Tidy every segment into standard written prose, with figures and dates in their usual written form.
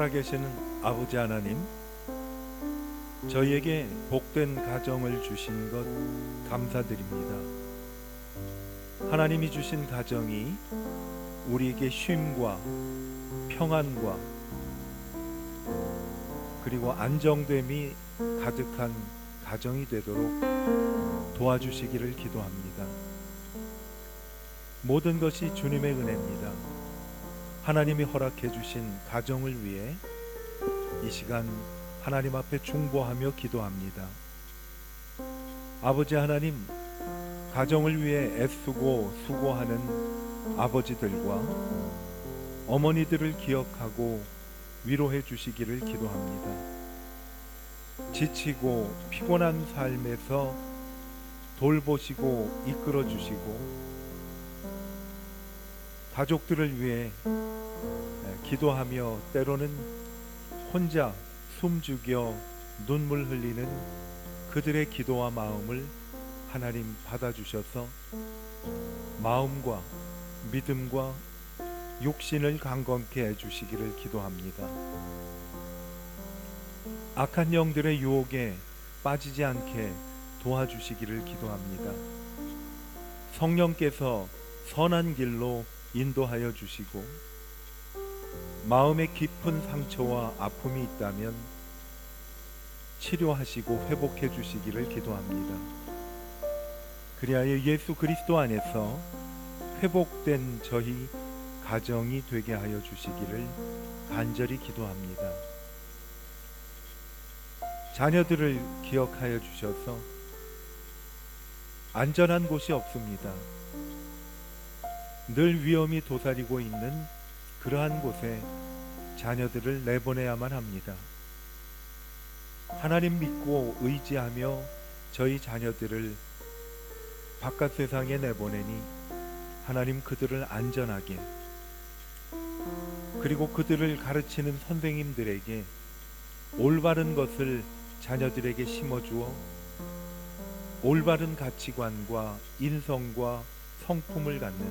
살아계시는 아버지 하나님, 저희에게 복된 가정을 주신 것 감사드립니다. 하나님이 주신 가정이 우리에게 쉼과 평안과 그리고 안정됨이 가득한 가정이 되도록 도와주시기를 기도합니다. 모든 것이 주님의 은혜입니다. 하나님이 허락해 주신 가정을 위해 이 시간 하나님 앞에 중보하며 기도합니다. 아버지 하나님, 가정을 위해 애쓰고 수고하는 아버지들과 어머니들을 기억하고 위로해 주시기를 기도합니다. 지치고 피곤한 삶에서 돌보시고 이끌어 주시고 가족들을 위해 기도하며 때로는 혼자 숨죽여 눈물 흘리는 그들의 기도와 마음을 하나님 받아주셔서 마음과 믿음과 육신을 강건케 해주시기를 기도합니다. 악한 영들의 유혹에 빠지지 않게 도와주시기를 기도합니다. 성령께서 선한 길로 인도하여 주시고 마음에 깊은 상처와 아픔이 있다면 치료하시고 회복해 주시기를 기도합니다. 그리하여 예수 그리스도 안에서 회복된 저희 가정이 되게 하여 주시기를 간절히 기도합니다. 자녀들을 기억하여 주셔서 안전한 곳이 없습니다. 늘 위험이 도사리고 있는 그러한 곳에 자녀들을 내보내야만 합니다. 하나님 믿고 의지하며 저희 자녀들을 바깥 세상에 내보내니 하나님 그들을 안전하게, 그리고 그들을 가르치는 선생님들에게 올바른 것을 자녀들에게 심어주어 올바른 가치관과 인성과 성품을 갖는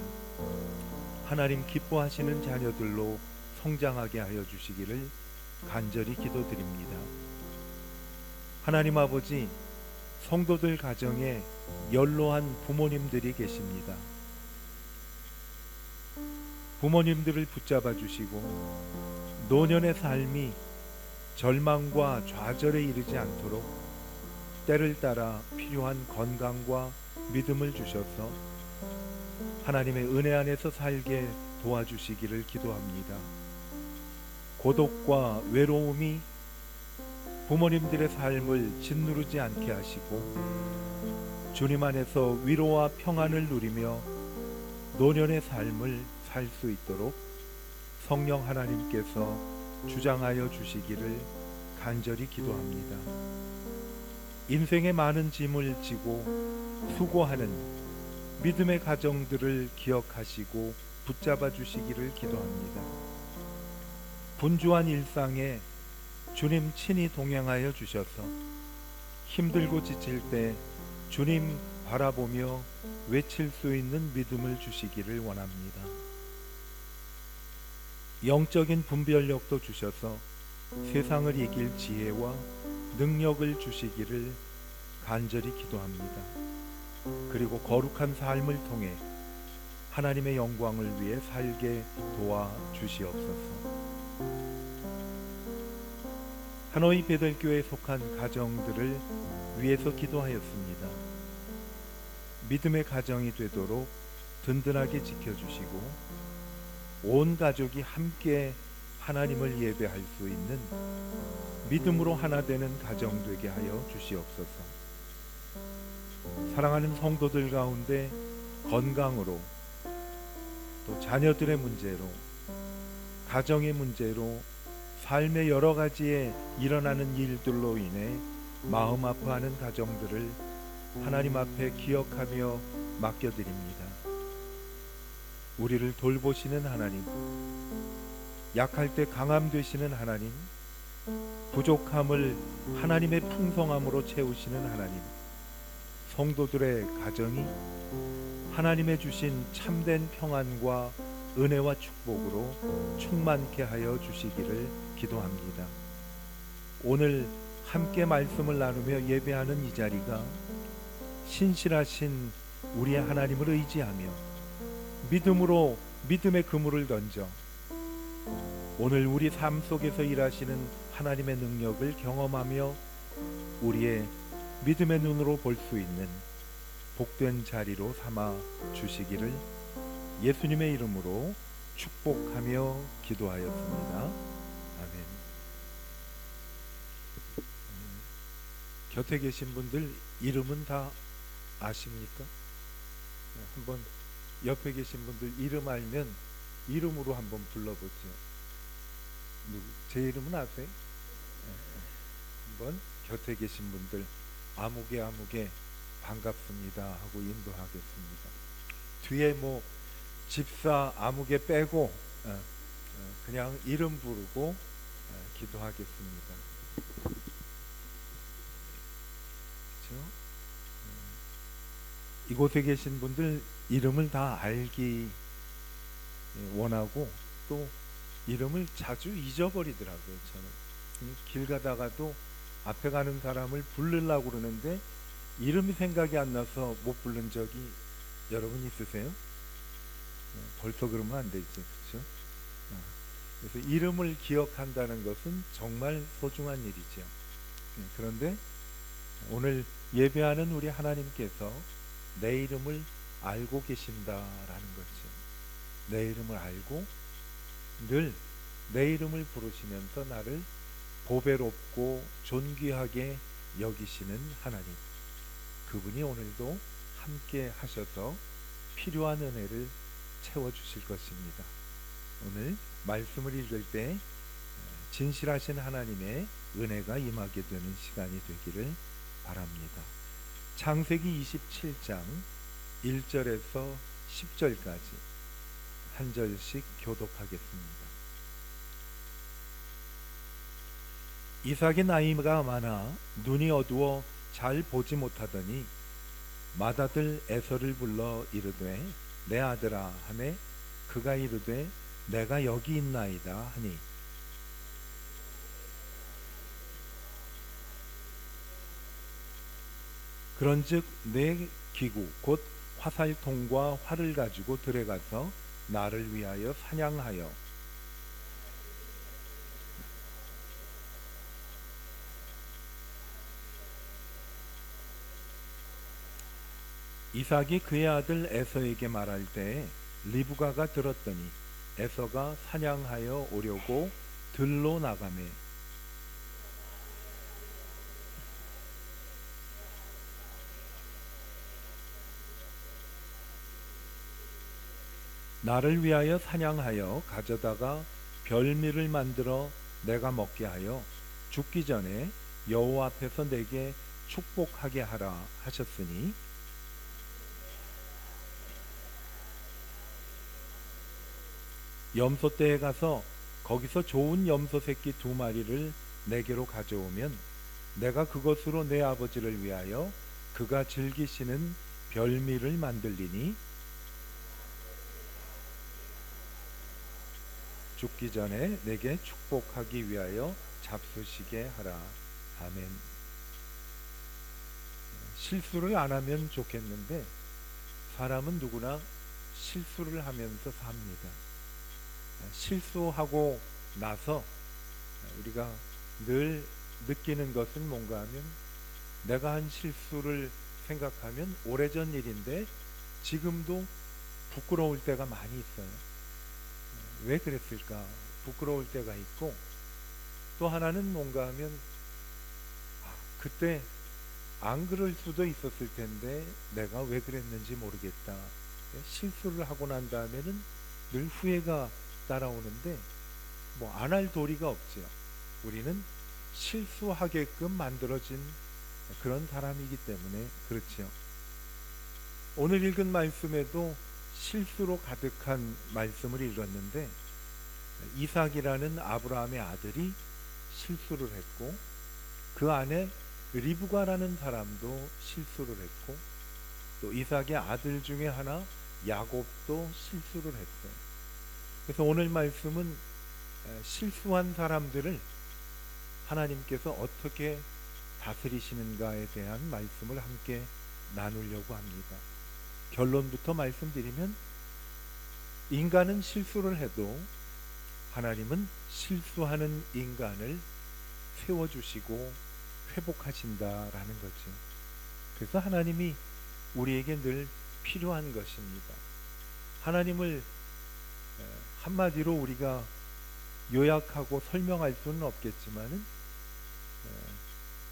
하나님 기뻐하시는 자녀들로 성장하게 하여 주시기를 간절히 기도드립니다. 하나님 아버지, 성도들 가정에 연로한 부모님들이 계십니다. 부모님들을 붙잡아 주시고 노년의 삶이 절망과 좌절에 이르지 않도록 때를 따라 필요한 건강과 믿음을 주셔서 하나님의 은혜 안에서 살게 도와주시기를 기도합니다. 고독과 외로움이 부모님들의 삶을 짓누르지 않게 하시고 주님 안에서 위로와 평안을 누리며 노년의 삶을 살 수 있도록 성령 하나님께서 주장하여 주시기를 간절히 기도합니다. 인생의 많은 짐을 지고 수고하는 믿음의 가정들을 기억하시고 붙잡아 주시기를 기도합니다. 분주한 일상에 주님 친히 동행하여 주셔서 힘들고 지칠 때 주님 바라보며 외칠 수 있는 믿음을 주시기를 원합니다. 영적인 분별력도 주셔서 세상을 이길 지혜와 능력을 주시기를 간절히 기도합니다. 그리고 거룩한 삶을 통해 하나님의 영광을 위해 살게 도와주시옵소서. 하노이 베들교회에 속한 가정들을 위해서 기도하였습니다. 믿음의 가정이 되도록 든든하게 지켜주시고 온 가족이 함께 하나님을 예배할 수 있는 믿음으로 하나 되는 가정 되게 하여 주시옵소서. 사랑하는 성도들 가운데 건강으로, 또 자녀들의 문제로, 가정의 문제로, 삶의 여러 가지에 일어나는 일들로 인해 마음 아파하는 가정들을 하나님 앞에 기억하며 맡겨드립니다. 우리를 돌보시는 하나님, 약할 때 강함 되시는 하나님, 부족함을 하나님의 풍성함으로 채우시는 하나님, 성도들의 가정이 하나님의 주신 참된 평안과 은혜와 축복으로 충만케 하여 주시기를 기도합니다. 오늘 함께 말씀을 나누며 예배하는 이 자리가 신실하신 우리의 하나님을 의지하며 믿음으로 믿음의 그물을 던져 오늘 우리 삶 속에서 일하시는 하나님의 능력을 경험하며 우리의 믿음의 눈으로 볼 수 있는 복된 자리로 삼아 주시기를 예수님의 이름으로 축복하며 기도하였습니다. 아멘. 곁에 계신 분들 이름은 다 아십니까? 한번 옆에 계신 분들 이름 알면 이름으로 한번 불러보죠. 제 이름은 아세요? 한번 곁에 계신 분들 아무개 반갑습니다 하고 인도하겠습니다. 뒤에 뭐 집사 아무개 빼고 그냥 이름 부르고 기도하겠습니다. 그렇죠? 이곳에 계신 분들 이름을 다 알기 원하고 또 이름을 자주 잊어버리더라고요. 저는 길 가다가도 앞에 가는 사람을 부르려고 그러는데 이름이 생각이 안 나서 못 부른 적이 여러분 있으세요? 벌써 그러면 안 되지, 그렇죠? 그래서 이름을 기억한다는 것은 정말 소중한 일이죠. 그런데 오늘 예배하는 우리 하나님께서 내 이름을 알고 계신다라는 거죠. 내 이름을 알고 늘 내 이름을 부르시면서 나를 보배롭고 존귀하게 여기시는 하나님, 그분이 오늘도 함께 하셔서 필요한 은혜를 채워주실 것입니다. 오늘 말씀을 읽을 때 진실하신 하나님의 은혜가 임하게 되는 시간이 되기를 바랍니다. 창세기 27장 1절에서 10절까지 한 절씩 교독하겠습니다. 이삭의 나이가 많아 눈이 어두워 잘 보지 못하더니 맏아들 에서를 불러 이르되 내 아들아 하매 그가 이르되 내가 여기 있나이다 하니 그런즉 내 기구 곧 화살통과 활을 가지고 들어가서 나를 위하여 사냥하여 이삭이 그의 아들 에서에게 말할 때에 리브가가 들었더니 에서가 사냥하여 오려고 들로 나가매 나를 위하여 사냥하여 가져다가 별미를 만들어 내가 먹게 하여 죽기 전에 여호와 앞에서 내게 축복하게 하라 하셨으니 염소떼에 가서 거기서 좋은 염소 새끼 2마리를 내게로 가져오면 내가 그것으로 내 아버지를 위하여 그가 즐기시는 별미를 만들리니 죽기 전에 내게 축복하기 위하여 잡수시게 하라. 아멘. 실수를 안 하면 좋겠는데 사람은 누구나 실수를 하면서 삽니다. 실수하고 나서 우리가 늘 느끼는 것은 뭔가 하면 내가 한 실수를 생각하면 오래전 일인데 지금도 부끄러울 때가 많이 있어요. 왜 그랬을까? 부끄러울 때가 있고 또 하나는 뭔가 하면 그때 안 그럴 수도 있었을 텐데 내가 왜 그랬는지 모르겠다. 실수를 하고 난 다음에는 늘 후회가 따라오는데 뭐 안 할 도리가 없죠. 우리는 실수하게끔 만들어진 그런 사람이기 때문에 그렇죠. 오늘 읽은 말씀에도 실수로 가득한 말씀을 읽었는데 이삭이라는 아브라함의 아들이 실수를 했고 그 안에 리브가라는 사람도 실수를 했고 또 이삭의 아들 중에 하나 야곱도 실수를 했어요. 그래서 오늘 말씀은 실수한 사람들을 하나님께서 어떻게 다스리시는가에 대한 말씀을 함께 나누려고 합니다. 결론부터 말씀드리면 인간은 실수를 해도 하나님은 실수하는 인간을 세워주시고 회복하신다라는 거죠. 그래서 하나님이 우리에게 늘 필요한 것입니다. 하나님을 한마디로 우리가 요약하고 설명할 수는 없겠지만은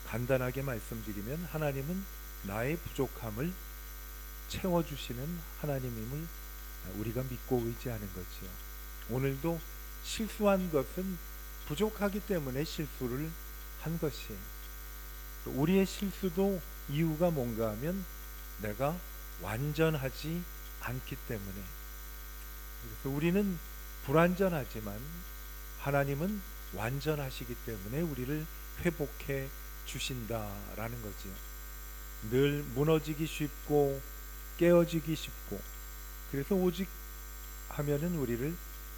간단하게 말씀드리면 하나님은 나의 부족함을 채워주시는 하나님임을 우리가 믿고 의지하는 거지요. 오늘도 실수한 것은 부족하기 때문에 실수를 한 것이에요. 우리의 실수도 이유가 뭔가 하면 내가 완전하지 않기 때문에. 그래서 우리는 불완전하지만 하나님은 완전하시기 때문에 우리를 회복해 주신다라는 거지요. 늘 무너지기 쉽고 깨어지기 쉽고, 그래서 오직 하면은 우리를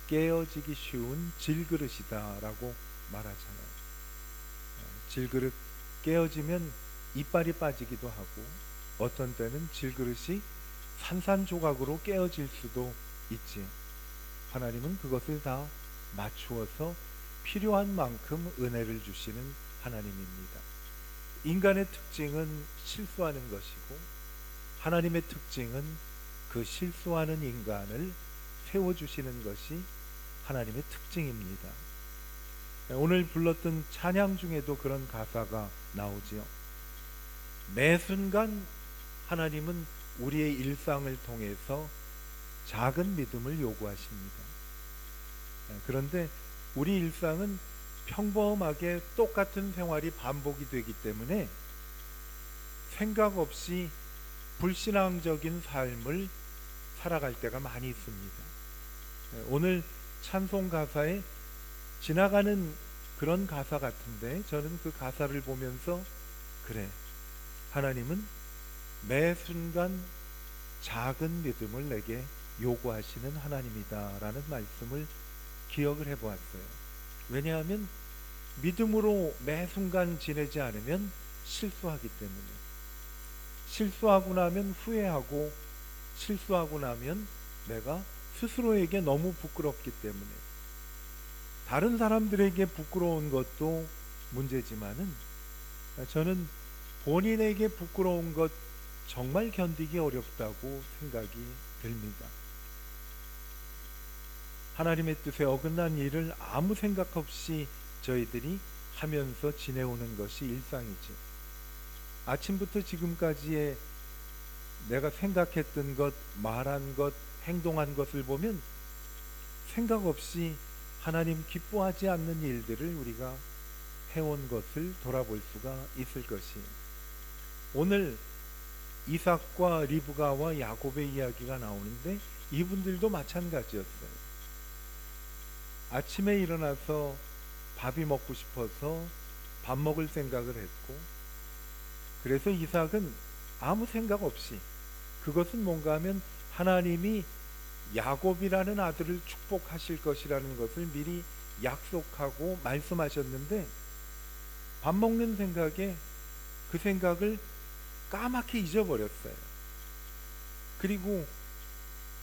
깨어지기 쉬운 질그릇이다라고 말하잖아요. 질그릇 깨어지면 이빨이 빠지기도 하고, 어떤 때는 질그릇이 산산조각으로 깨어질 수도 있지. 하나님은 그것을 다 맞추어서 필요한 만큼 은혜를 주시는 하나님입니다. 인간의 특징은 실수하는 것이고, 하나님의 특징은 그 실수하는 인간을 세워주시는 것이 하나님의 특징입니다. 오늘 불렀던 찬양 중에도 그런 가사가 나오지요. 매 순간 하나님은 우리의 일상을 통해서 작은 믿음을 요구하십니다. 그런데 우리 일상은 평범하게 똑같은 생활이 반복이 되기 때문에 생각 없이 불신앙적인 삶을 살아갈 때가 많이 있습니다. 오늘 찬송 가사에 지나가는 그런 가사 같은데, 저는 그 가사를 보면서 그래, 하나님은 매 순간 작은 믿음을 내게 요구하시는 하나님이다 라는 말씀을 기억을 해보았어요. 왜냐하면 믿음으로 매 순간 지내지 않으면 실수하기 때문에, 실수하고 나면 후회하고, 실수하고 나면 내가 스스로에게 너무 부끄럽기 때문에, 다른 사람들에게 부끄러운 것도 문제지만은 저는 본인에게 부끄러운 것 정말 견디기 어렵다고 생각이 듭니다. 하나님의 뜻에 어긋난 일을 아무 생각 없이 저희들이 하면서 지내오는 것이 일상이지. 아침부터 지금까지의 내가 생각했던 것, 말한 것, 행동한 것을 보면 생각 없이 하나님 기뻐하지 않는 일들을 우리가 해온 것을 돌아볼 수가 있을 것이에요. 오늘 이삭과 리브가와 야곱의 이야기가 나오는데 이분들도 마찬가지였어요. 아침에 일어나서 밥이 먹고 싶어서 밥 먹을 생각을 했고, 그래서 이삭은 아무 생각 없이, 그것은 뭔가 하면 하나님이 야곱이라는 아들을 축복하실 것이라는 것을 미리 약속하고 말씀하셨는데, 밥 먹는 생각에 그 생각을 까맣게 잊어버렸어요. 그리고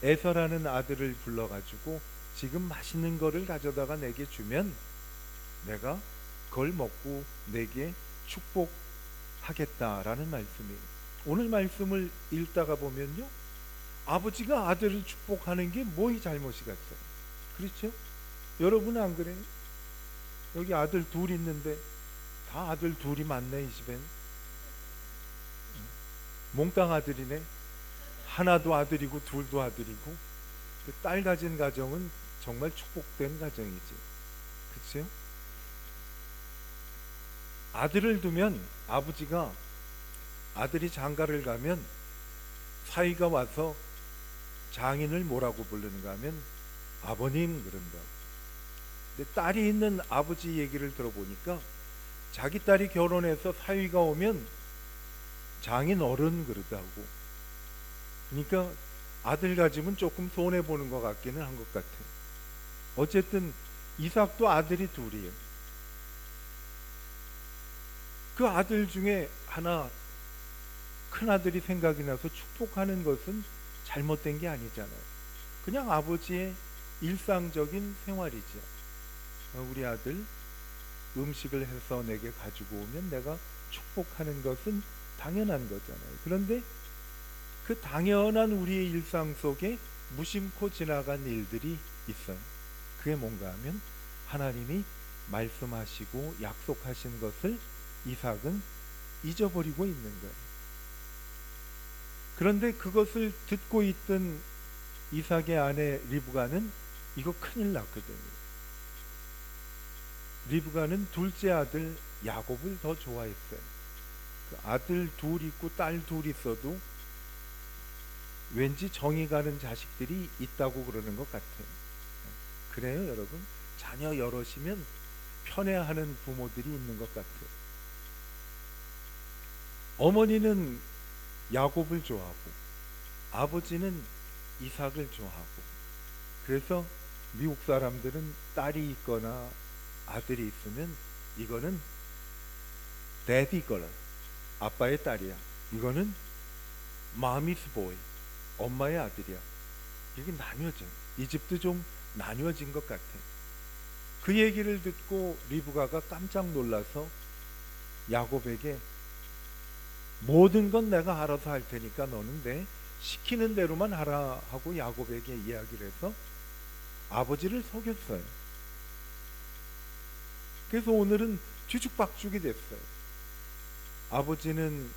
에서라는 아들을 불러가지고 지금 맛있는 거를 가져다가 내게 주면 내가 그걸 먹고 내게 축복하겠다라는 말씀이에요. 오늘 말씀을 읽다가 보면요, 아버지가 아들을 축복하는 게 뭐이 잘못이겠어요? 그렇죠? 여러분은 안 그래요? 여기 아들 둘 있는데 다 아들 둘이 많네. 이 집엔 몽땅 아들이네. 하나도 아들이고 둘도 아들이고. 딸 가진 가정은 정말 축복된 가정이지. 그렇죠? 아들을 두면 아버지가, 아들이 장가를 가면 사위가 와서 장인을 뭐라고 부르는가 하면 아버님 그런다고. 근데 딸이 있는 아버지 얘기를 들어보니까 자기 딸이 결혼해서 사위가 오면 장인 어른 그러다고. 그러니까 아들 가지면 조금 손해보는 것 같기는 한 것 같아요. 어쨌든 이삭도 아들이 둘이에요. 그 아들 중에 하나, 큰 아들이 생각이 나서 축복하는 것은 잘못된 게 아니잖아요. 그냥 아버지의 일상적인 생활이죠. 우리 아들 음식을 해서 내게 가지고 오면 내가 축복하는 것은 당연한 거잖아요. 그런데 그 당연한 우리의 일상 속에 무심코 지나간 일들이 있어요. 그게 뭔가 하면 하나님이 말씀하시고 약속하신 것을 이삭은 잊어버리고 있는 거예요. 그런데 그것을 듣고 있던 이삭의 아내 리브가는 이거 큰일 났거든요. 리브가는 둘째 아들 야곱을 더 좋아했어요. 그 아들 둘 있고 딸 둘 있어도 왠지 정이 가는 자식들이 있다고 그러는 것 같아요. 그래요, 여러분? 자녀 여럿이면 편애하는 부모들이 있는 것 같아요. 어머니는 야곱을 좋아하고 아버지는 이삭을 좋아하고, 그래서 미국 사람들은 딸이 있거나 아들이 있으면 이거는 daddy girl, 아빠의 딸이야. 이거는 mommy's boy, 엄마의 아들이야. 이게 나뉘어져요. 이 집도 좀 나뉘어진 것 같아. 그 얘기를 듣고 리브가가 깜짝 놀라서 야곱에게 모든 건 내가 알아서 할 테니까 너는 내 시키는 대로만 하라 하고 야곱에게 이야기를 해서 아버지를 속였어요. 그래서 오늘은 뒤죽박죽이 됐어요. 아버지는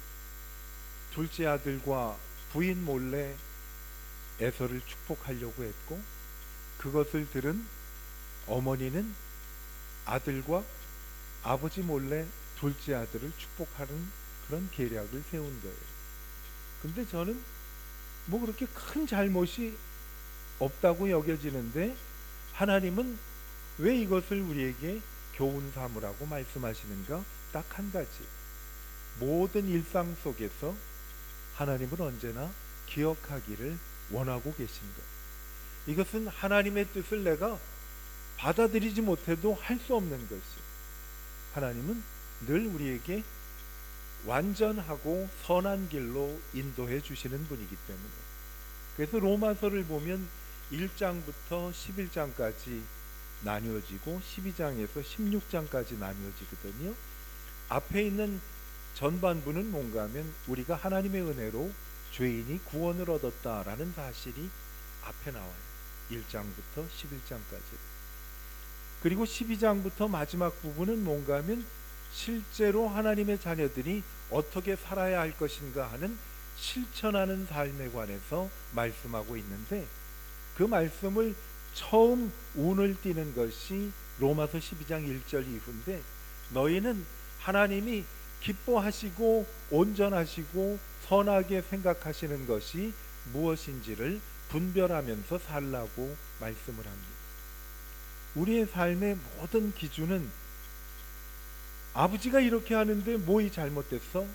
둘째 아들과 부인 몰래 에서를 축복하려고 했고, 그것을 들은 어머니는 아들과 아버지 몰래 둘째 아들을 축복하는 그런 계략을 세운 거예요. 근데 저는 뭐 그렇게 큰 잘못이 없다고 여겨지는데 하나님은 왜 이것을 우리에게 교훈 삼으라고 말씀하시는가? 딱 한 가지. 모든 일상 속에서 하나님은 언제나 기억하기를 원하고 계신 것. 이것은 하나님의 뜻을 내가 받아들이지 못해도 할 수 없는 것이, 하나님은 늘 우리에게 완전하고 선한 길로 인도해 주시는 분이기 때문에. 그래서 로마서를 보면 1장부터 11장까지 나뉘어지고 12장에서 16장까지 나뉘어지거든요. 앞에 있는 전반부는 뭔가 하면 우리가 하나님의 은혜로 죄인이 구원을 얻었다라는 사실이 앞에 나와요. 1장부터 11장까지. 그리고 12장부터 마지막 부분은 뭔가 하면 실제로 하나님의 자녀들이 어떻게 살아야 할 것인가 하는 실천하는 삶에 관해서 말씀하고 있는데, 그 말씀을 처음 운을 띄는 것이 로마서 12장 1절 이후인데, 너희는 하나님이 기뻐하시고 온전하시고 선하게 생각하시는 것이 무엇인지를 분별하면서 살라고 말씀을 합니다. 우리의 삶의 모든 기준은 아버지가 이렇게 하는데 뭐이 잘못됐어?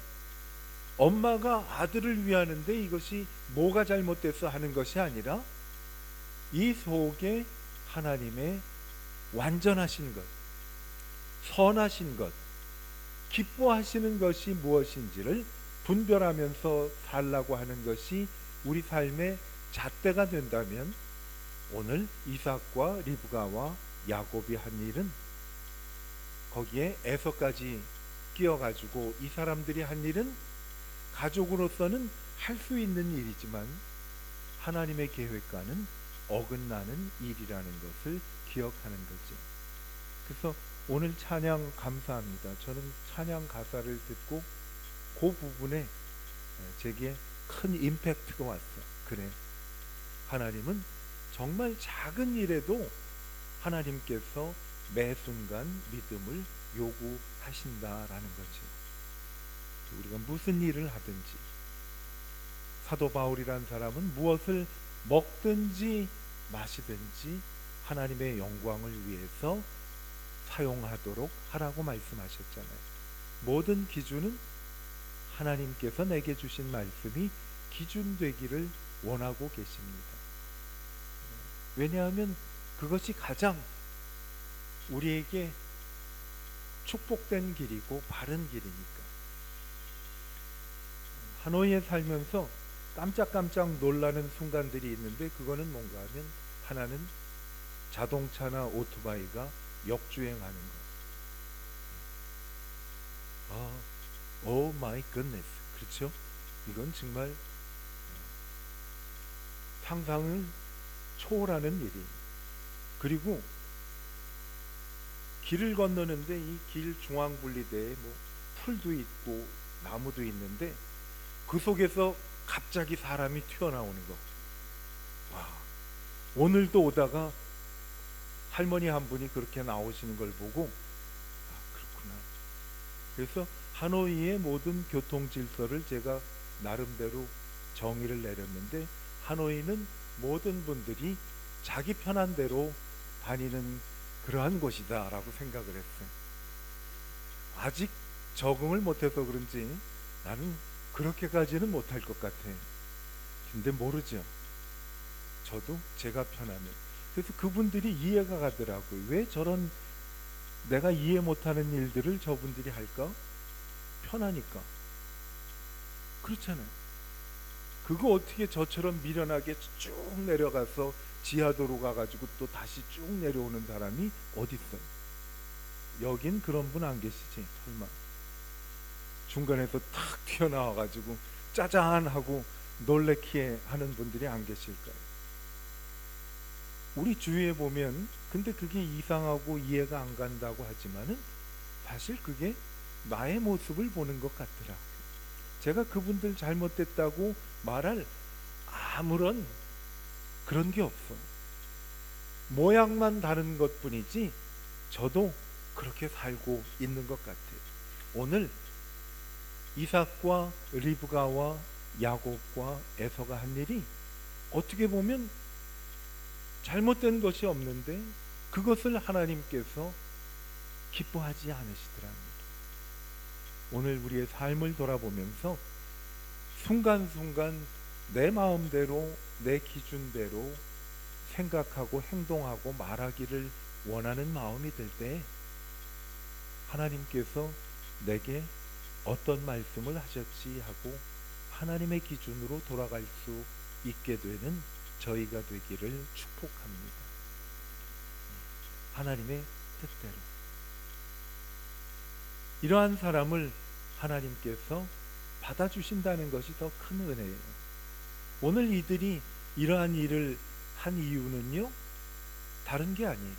엄마가 아들을 위하는데 이것이 뭐가 잘못됐어? 하는 것이 아니라 이 속에 하나님의 완전하신 것, 선하신 것, 기뻐하시는 것이 무엇인지를 분별하면서 살라고 하는 것이 우리 삶의 잣대가 된다면, 오늘 이삭과 리브가와 야곱이 한 일은 거기에 에서까지 끼어가지고 이 사람들이 한 일은 가족으로서는 할 수 있는 일이지만 하나님의 계획과는 어긋나는 일이라는 것을 기억하는 거죠. 그래서 오늘 찬양 감사합니다. 저는 찬양 가사를 듣고 그 부분에 제게 큰 임팩트가 왔어요. 그래, 하나님은 정말 작은 일에도 하나님께서 매 순간 믿음을 요구하신다라는 거죠. 우리가 무슨 일을 하든지, 사도 바울이란 사람은 무엇을 먹든지 마시든지 하나님의 영광을 위해서 사용하도록 하라고 말씀하셨잖아요. 모든 기준은 하나님께서 내게 주신 말씀이 기준 되기를 원하고 계십니다. 왜냐하면 그것이 가장 우리에게 축복된 길이고 바른 길이니까. 하노이에 살면서 깜짝깜짝 놀라는 순간들이 있는데, 그거는 뭔가 하면 하나는 자동차나 오토바이가 역주행하는 것. 오 마이 굿네스. 그렇죠? 이건 정말 상상을 초월하는 일이. 그리고 길을 건너는데 이 길 중앙분리대에 뭐 풀도 있고 나무도 있는데 그 속에서 갑자기 사람이 튀어나오는 거. 와, 오늘도 오다가 할머니 한 분이 그렇게 나오시는 걸 보고 그렇구나. 그래서 하노이의 모든 교통 질서를 제가 나름대로 정의를 내렸는데, 하노이는 모든 분들이 자기 편한 대로 다니는 그러한 곳이다 라고 생각을 했어요. 아직 적응을 못해서 그런지 나는 그렇게까지는 못할 것 같아. 근데 모르죠. 저도 제가 편하면. 그래서 그분들이 이해가 가더라고요. 왜 저런 내가 이해 못하는 일들을 저분들이 할까? 편하니까. 그렇잖아요. 그거 어떻게 저처럼 미련하게 쭉 내려가서 지하도로 가가지고 또 다시 쭉 내려오는 사람이 어딨어요? 여긴 그런 분 안 계시지? 설마 중간에서 탁 튀어나와가지고 짜잔 하고 놀래키에 하는 분들이 안 계실까요? 우리 주위에 보면, 근데 그게 이상하고 이해가 안 간다고 하지만은 사실 그게 나의 모습을 보는 것 같더라. 제가 그분들 잘못됐다고 말할 아무런 그런 게 없어. 모양만 다른 것 뿐이지 저도 그렇게 살고 있는 것 같아요. 오늘 이삭과 리브가와 야곱과 에서가 한 일이 어떻게 보면 잘못된 것이 없는데 그것을 하나님께서 기뻐하지 않으시더랍니다. 오늘 우리의 삶을 돌아보면서 순간순간 내 마음대로 내 기준대로 생각하고 행동하고 말하기를 원하는 마음이 들 때 하나님께서 내게 어떤 말씀을 하셨지 하고 하나님의 기준으로 돌아갈 수 있게 되는 저희가 되기를 축복합니다. 하나님의 뜻대로. 이러한 사람을 하나님께서 받아주신다는 것이 더 큰 은혜예요. 오늘 이들이 이러한 일을 한 이유는요, 다른 게 아니에요.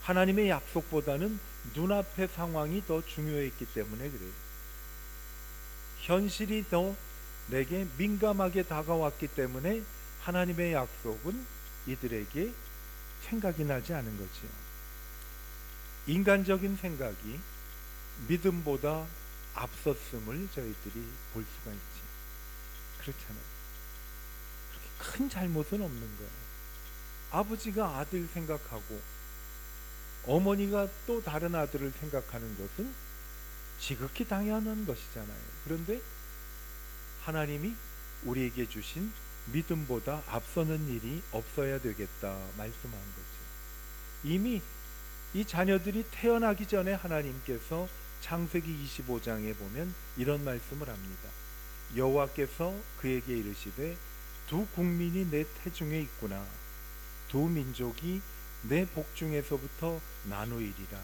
하나님의 약속보다는 눈앞의 상황이 더 중요했기 때문에 그래요. 현실이 더 내게 민감하게 다가왔기 때문에 하나님의 약속은 이들에게 생각이 나지 않은 거지요. 인간적인 생각이 믿음보다 앞섰음을 저희들이 볼 수가 있지. 그렇잖아요. 그렇게 큰 잘못은 없는 거예요. 아버지가 아들 생각하고 어머니가 또 다른 아들을 생각하는 것은 지극히 당연한 것이잖아요. 그런데 하나님이 우리에게 주신 믿음보다 앞서는 일이 없어야 되겠다 말씀한 거죠. 이미 이 자녀들이 태어나기 전에 하나님께서 창세기 25장에 보면 이런 말씀을 합니다. 여호와께서 그에게 이르시되 두 국민이 내 태중에 있구나. 두 민족이 내 복중에서부터 나누이리라.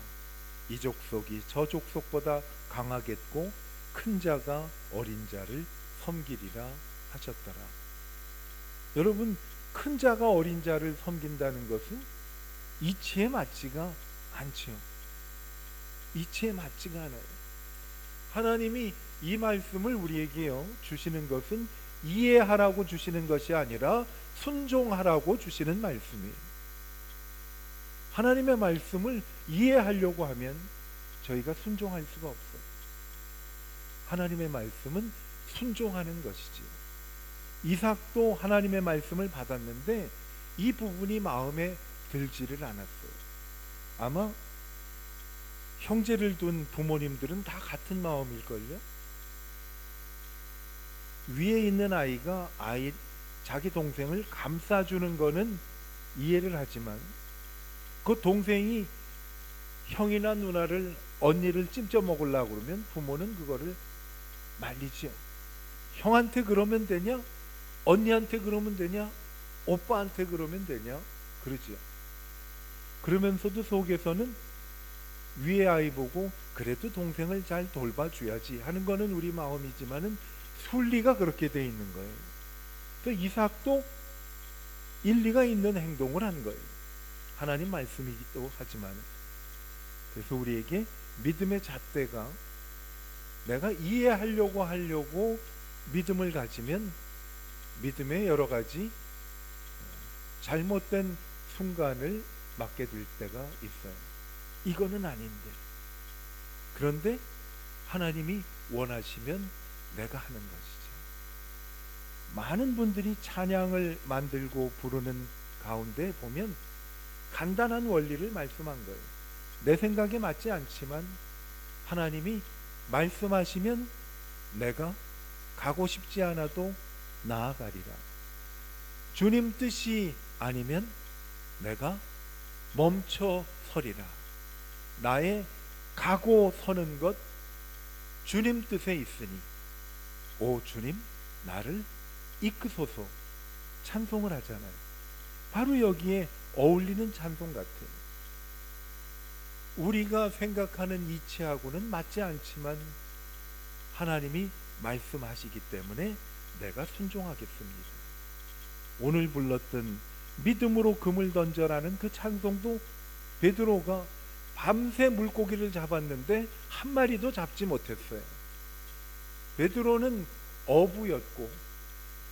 이 족속이 저 족속보다 강하겠고 큰 자가 어린 자를 섬기리라 하셨더라. 여러분, 큰 자가 어린 자를 섬긴다는 것은 이치에 맞지가 않죠. 이치에 맞지가 않아요. 하나님이 이 말씀을 우리에게요 주시는 것은 이해하라고 주시는 것이 아니라 순종하라고 주시는 말씀이에요. 하나님의 말씀을 이해하려고 하면 저희가 순종할 수가 없어요. 하나님의 말씀은 순종하는 것이지요. 이삭도 하나님의 말씀을 받았는데 이 부분이 마음에 들지를 않았어요. 아마 형제를 둔 부모님들은 다 같은 마음일걸요. 위에 있는 아이가 자기 동생을 감싸주는 거는 이해를 하지만 그 동생이 형이나 누나를 언니를 찜쪄 먹으려고 그러면 부모는 그거를 말리죠. 형한테 그러면 되냐? 언니한테 그러면 되냐? 오빠한테 그러면 되냐? 그러죠. 그러면서도 속에서는 위에 아이 보고 그래도 동생을 잘 돌봐줘야지 하는 거는 우리 마음이지만은 순리가 그렇게 돼 있는 거예요. 그래서 이삭도 일리가 있는 행동을 한 거예요. 하나님 말씀이기도 하지만. 그래서 우리에게 믿음의 잣대가 내가 이해하려고 믿음을 가지면 믿음의 여러 가지 잘못된 순간을 맞게 될 때가 있어요. 이거는 아닌데. 그런데 하나님이 원하시면 내가 하는 것이죠. 많은 분들이 찬양을 만들고 부르는 가운데 보면 간단한 원리를 말씀한 거예요. 내 생각에 맞지 않지만 하나님이 말씀하시면 내가 가고 싶지 않아도 나아가리라. 주님 뜻이 아니면 내가 멈춰 서리라. 나의 가고 서는 것 주님 뜻에 있으니 오 주님 나를 이끄소서 찬송을 하잖아요. 바로 여기에 어울리는 찬송 같아요. 우리가 생각하는 이치하고는 맞지 않지만 하나님이 말씀하시기 때문에 내가 순종하겠습니다. 오늘 불렀던 믿음으로 금을 던져라는 그 찬송도 베드로가 밤새 물고기를 잡았는데 한 마리도 잡지 못했어요. 베드로는 어부였고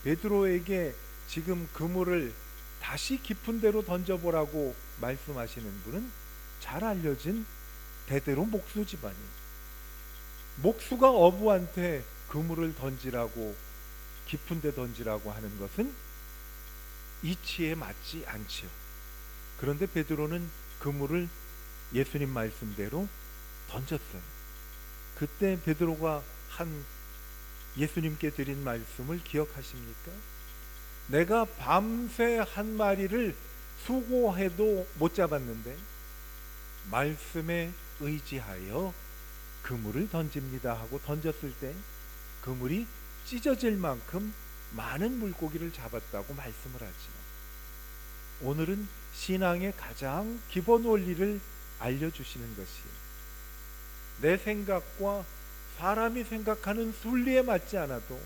베드로에게 지금 그물을 다시 깊은 데로 던져보라고 말씀하시는 분은 잘 알려진 대대로 목수 집안이에요. 목수가 어부한테 그물을 던지라고 깊은 데 던지라고 하는 것은 이치에 맞지 않지요. 그런데 베드로는 그물을 예수님 말씀대로 던졌어요. 그때 베드로가 한 예수님께 드린 말씀을 기억하십니까? 내가 밤새 한 마리를 수고해도 못 잡았는데 말씀에 의지하여 그물을 던집니다 하고 던졌을 때 그물이 찢어질 만큼 많은 물고기를 잡았다고 말씀을 하지요. 오늘은 신앙의 가장 기본 원리를 알려주시는 것이 내 생각과 사람이 생각하는 순리에 맞지 않아도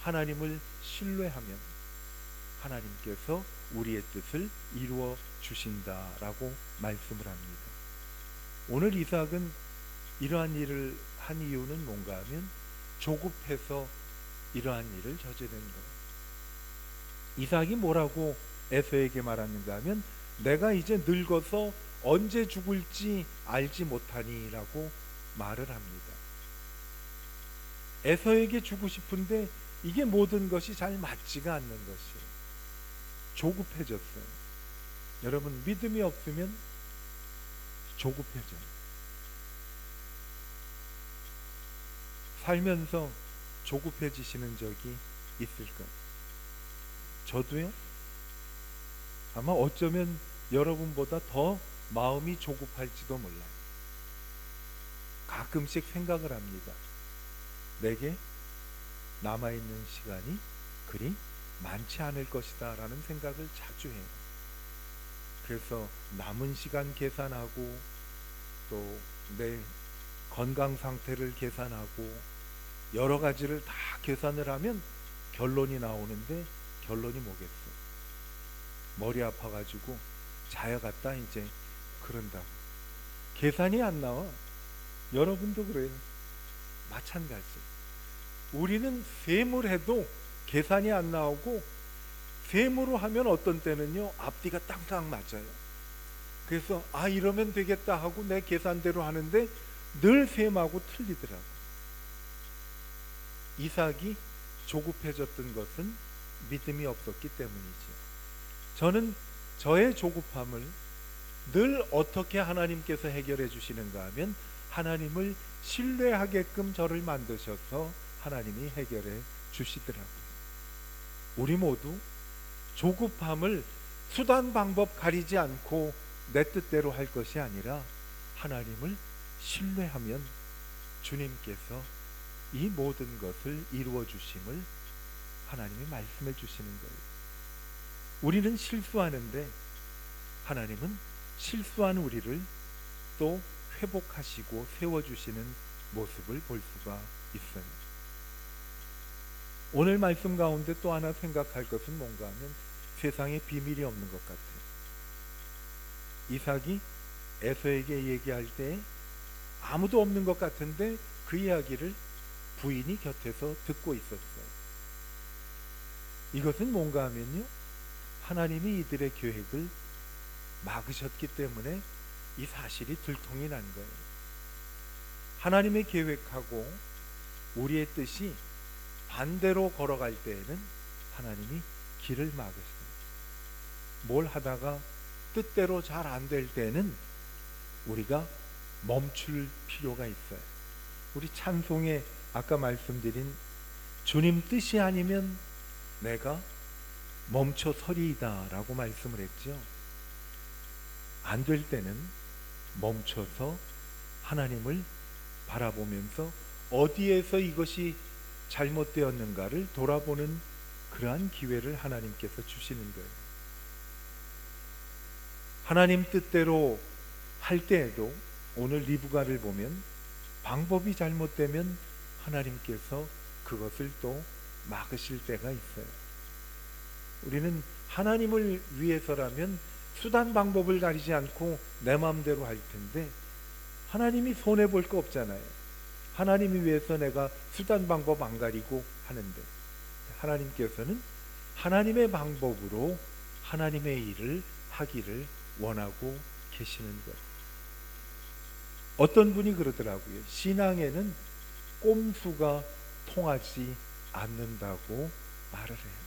하나님을 신뢰하면 하나님께서 우리의 뜻을 이루어 주신다라고 말씀을 합니다. 오늘 이삭은 이러한 일을 한 이유는 뭔가 하면 조급해서 이러한 일을 저지른 거예요. 이삭이 뭐라고 에서에게 말하는가 하면 내가 이제 늙어서 언제 죽을지 알지 못하니 라고 말을 합니다. 에서에게 주고 싶은데 이게 모든 것이 잘 맞지가 않는 것이에요. 조급해졌어요. 여러분 믿음이 없으면 조급해져요. 살면서 조급해지시는 적이 있을까요? 저도요. 아마 어쩌면 여러분보다 더 마음이 조급할지도 몰라요. 가끔씩 생각을 합니다. 내게 남아있는 시간이 그리 많지 않을 것이다 라는 생각을 자주 해요. 그래서 남은 시간 계산하고 또 내 건강 상태를 계산하고 여러 가지를 다 계산을 하면 결론이 나오는데 결론이 뭐겠어? 머리 아파가지고 자야갔다 이제 그런다고. 계산이 안 나와. 여러분도 그래요. 마찬가지. 우리는 셈을 해도 계산이 안 나오고 셈으로 하면 어떤 때는요 앞뒤가 땅땅 맞아요. 그래서 이러면 되겠다 하고 내 계산대로 하는데 늘 셈하고 틀리더라고. 이삭이 조급해졌던 것은 믿음이 없었기 때문이죠. 저는 저의 조급함을 늘 어떻게 하나님께서 해결해 주시는가 하면 하나님을 신뢰하게끔 저를 만드셔서 하나님이 해결해 주시더라고요. 우리 모두 조급함을 수단 방법 가리지 않고 내 뜻대로 할 것이 아니라 하나님을 신뢰하면 주님께서 이 모든 것을 이루어 주심을 하나님이 말씀해 주시는 거예요. 우리는 실수하는데 하나님은 실수한 우리를 또 회복하시고 세워주시는 모습을 볼 수가 있어요. 오늘 말씀 가운데 또 하나 생각할 것은 뭔가 하면 세상에 비밀이 없는 것 같아요. 이삭이 에서에게 얘기할 때 아무도 없는 것 같은데 그 이야기를 부인이 곁에서 듣고 있었어요. 이것은 뭔가 하면요, 하나님이 이들의 계획을 막으셨기 때문에 이 사실이 들통이 난 거예요. 하나님의 계획하고 우리의 뜻이 반대로 걸어갈 때에는 하나님이 길을 막으시죠. 뭘 하다가 뜻대로 잘 안 될 때는 우리가 멈출 필요가 있어요. 우리 찬송에 아까 말씀드린 주님 뜻이 아니면 내가 멈춰 서리이다 라고 말씀을 했죠. 안 될 때는 멈춰서 하나님을 바라보면서 어디에서 이것이 잘못되었는가를 돌아보는 그러한 기회를 하나님께서 주시는 거예요. 하나님 뜻대로 할 때에도 오늘 리브가를 보면 방법이 잘못되면 하나님께서 그것을 또 막으실 때가 있어요. 우리는 하나님을 위해서라면 수단 방법을 가리지 않고 내 마음대로 할 텐데 하나님이 손해볼 거 없잖아요. 하나님이 위해서 내가 수단 방법 안 가리고 하는데 하나님께서는 하나님의 방법으로 하나님의 일을 하기를 원하고 계시는 것. 어떤 분이 그러더라고요. 신앙에는 꼼수가 통하지 않는다고 말을 해요.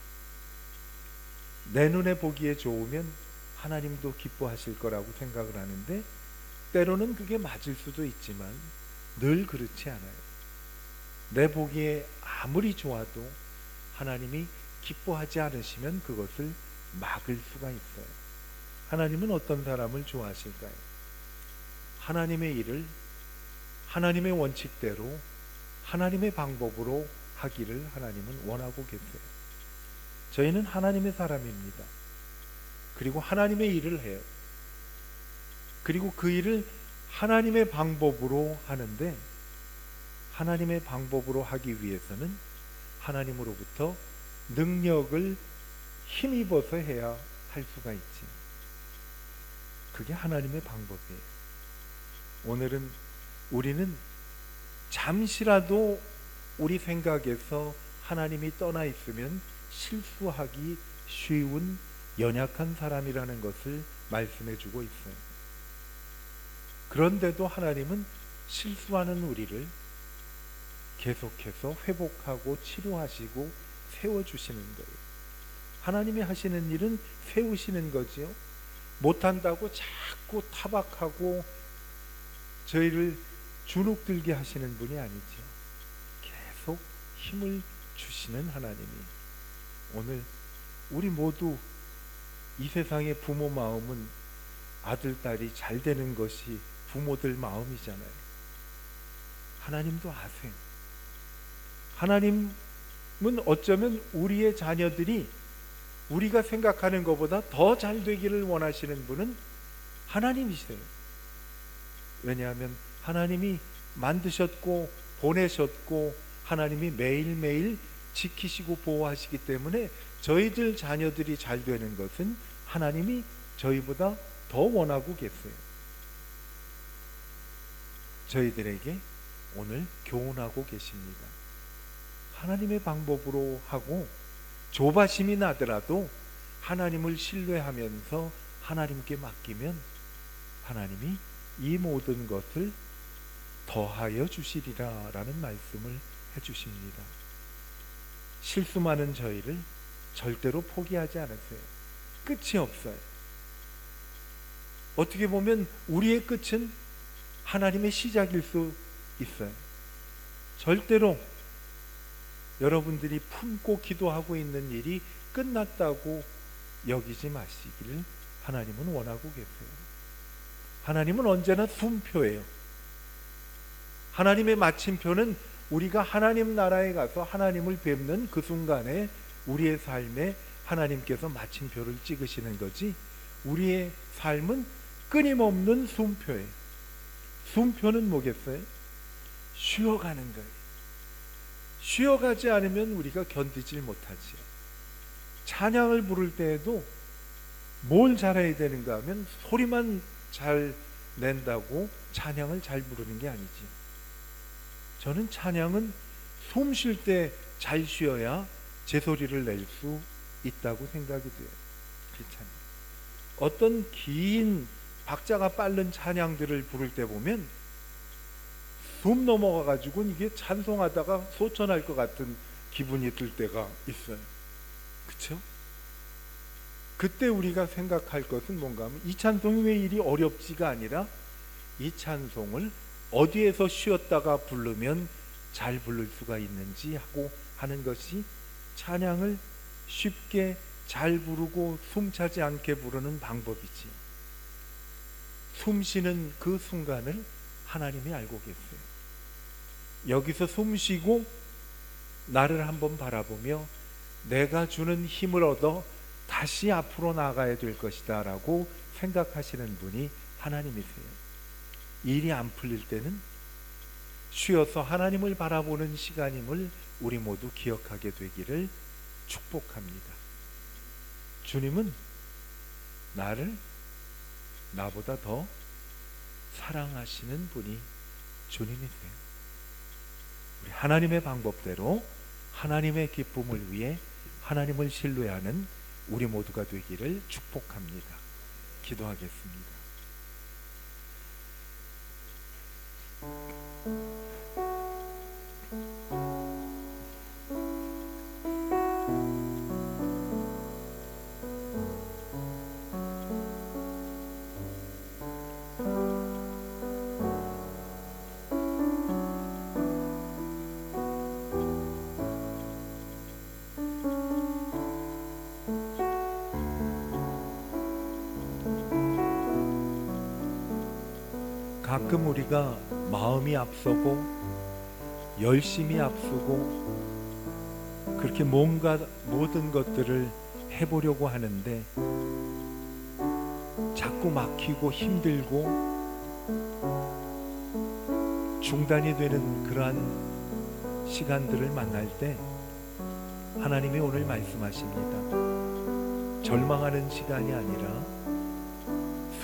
내 눈에 보기에 좋으면 하나님도 기뻐하실 거라고 생각을 하는데 때로는 그게 맞을 수도 있지만 늘 그렇지 않아요. 내 보기에 아무리 좋아도 하나님이 기뻐하지 않으시면 그것을 막을 수가 있어요. 하나님은 어떤 사람을 좋아하실까요? 하나님의 일을 하나님의 원칙대로 하나님의 방법으로 하기를 하나님은 원하고 계세요. 저희는 하나님의 사람입니다. 그리고 하나님의 일을 해요. 그리고 그 일을 하나님의 방법으로 하는데 하나님의 방법으로 하기 위해서는 하나님으로부터 능력을 힘입어서 해야 할 수가 있지. 그게 하나님의 방법이에요. 오늘은 우리는 잠시라도 우리 생각에서 하나님이 떠나 있으면 실수하기 쉬운 연약한 사람이라는 것을 말씀해 주고 있어요. 그런데도 하나님은 실수하는 우리를 계속해서 회복하고 치료하시고 세워주시는 거예요. 하나님이 하시는 일은 세우시는 거지요. 못한다고 자꾸 타박하고 저희를 주눅들게 하시는 분이 아니죠. 계속 힘을 주시는 하나님이. 오늘 우리 모두 이 세상의 부모 마음은 아들, 딸이 잘 되는 것이 부모들 마음이잖아요. 하나님도 아세요. 하나님은 어쩌면 우리의 자녀들이 우리가 생각하는 것보다 더 잘 되기를 원하시는 분은 하나님이세요. 왜냐하면 하나님이 만드셨고 보내셨고 하나님이 매일매일 지키시고 보호하시기 때문에 저희들 자녀들이 잘 되는 것은 하나님이 저희보다 더 원하고 계세요. 저희들에게 오늘 교훈하고 계십니다. 하나님의 방법으로 하고 조바심이 나더라도 하나님을 신뢰하면서 하나님께 맡기면 하나님이 이 모든 것을 더하여 주시리라 라는 말씀을 해주십니다. 실수 많은 저희를 절대로 포기하지 않으세요. 끝이 없어요. 어떻게 보면 우리의 끝은 하나님의 시작일 수 있어요. 절대로 여러분들이 품고 기도하고 있는 일이 끝났다고 여기지 마시기를 하나님은 원하고 계세요. 하나님은 언제나 숨표예요. 하나님의 마침표는 우리가 하나님 나라에 가서 하나님을 뵙는 그 순간에 우리의 삶에 하나님께서 마침표를 찍으시는 거지, 우리의 삶은 끊임없는 숨표예요. 숨표는 뭐겠어요? 쉬어가는 거예요. 쉬어가지 않으면 우리가 견디질 못하지요. 찬양을 부를 때에도 뭘 잘해야 되는가 하면 소리만 잘 낸다고 찬양을 잘 부르는 게 아니지요. 저는 찬양은 숨 쉴 때 잘 쉬어야 제 소리를 낼 수 있다고 생각이 돼요. 그 찬양. 어떤 긴 박자가 빠른 찬양들을 부를 때 보면 숨 넘어가가지고 이게 찬송하다가 소천할 것 같은 기분이 들 때가 있어요. 그렇죠? 그때 우리가 생각할 것은 뭔가 하면 이 찬송이 왜 이리 어렵지가 아니라 이 찬송을 어디에서 쉬었다가 부르면 잘 부를 수가 있는지 하고 하는 것이 찬양을 쉽게 잘 부르고 숨차지 않게 부르는 방법이지요. 숨 쉬는 그 순간을 하나님이 알고 계세요. 여기서 숨 쉬고 나를 한번 바라보며 내가 주는 힘을 얻어 다시 앞으로 나가야 될 것이다 라고 생각하시는 분이 하나님이세요. 일이 안 풀릴 때는 쉬어서 하나님을 바라보는 시간임을 우리 모두 기억하게 되기를 축복합니다. 주님은 나보다 더 사랑하시는 분이 주님이세요. 우리 하나님의 방법대로 하나님의 기쁨을 위해 하나님을 신뢰하는 우리 모두가 되기를 축복합니다. 기도하겠습니다. 가끔 우리가 마음이 앞서고 열심히 앞서고 그렇게 뭔가 모든 것들을 해보려고 하는데 자꾸 막히고 힘들고 중단이 되는 그러한 시간들을 만날 때 하나님이 오늘 말씀하십니다. 절망하는 시간이 아니라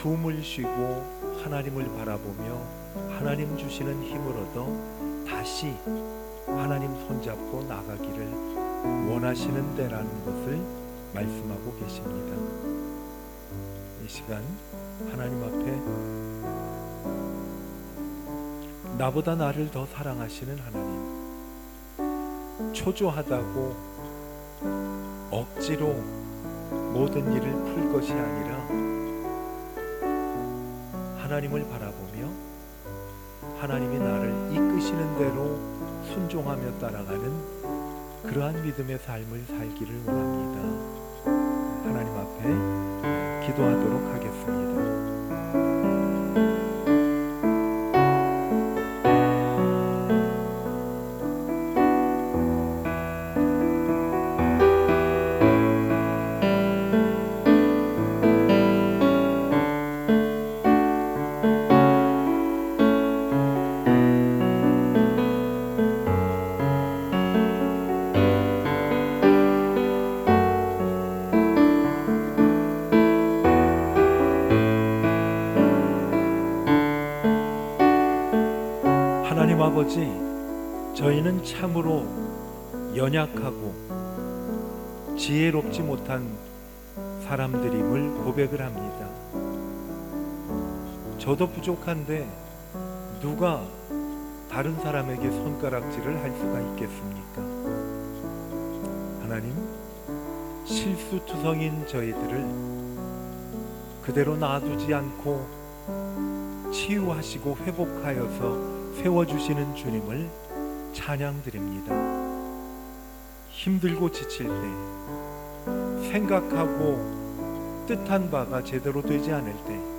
숨을 쉬고 하나님을 바라보며 하나님 주시는 힘을 얻어 다시 하나님 손잡고 나가기를 원하시는 데라는 것을 말씀하고 계십니다. 이 시간 하나님 앞에 나보다 나를 더 사랑하시는 하나님, 초조하다고 억지로 모든 일을 풀 것이 아니라 하나님을 바라보며 하나님이 나를 이끄시는 대로 순종하며 따라가는 그러한 믿음의 삶을 살기를 원합니다. 하나님 앞에 기도하도록 하겠습니다. 하나님 아버지, 저희는 참으로 연약하고 지혜롭지 못한 사람들임을 고백을 합니다. 저도 부족한데 누가 다른 사람에게 손가락질을 할 수가 있겠습니까? 하나님, 실수투성인 저희들을 그대로 놔두지 않고 치유하시고 회복하여서 세워주시는 주님을 찬양드립니다. 힘들고 지칠 때, 생각하고 뜻한 바가 제대로 되지 않을 때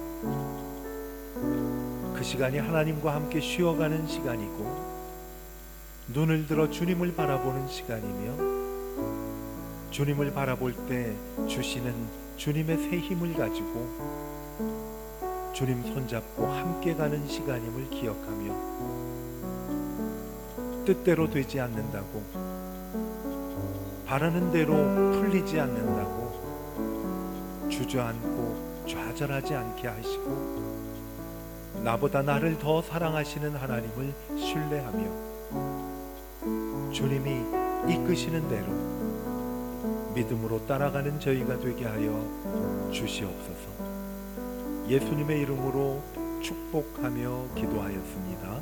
그 시간이 하나님과 함께 쉬어가는 시간이고 눈을 들어 주님을 바라보는 시간이며 주님을 바라볼 때 주시는 주님의 새 힘을 가지고 주님 손잡고 함께 가는 시간임을 기억하며 뜻대로 되지 않는다고 바라는 대로 풀리지 않는다고 주저앉고 좌절하지 않게 하시고 나보다 나를 더 사랑하시는 하나님을 신뢰하며 주님이 이끄시는 대로 믿음으로 따라가는 저희가 되게 하여 주시옵소서. 예수님의 이름으로 축복하며 기도하였습니다.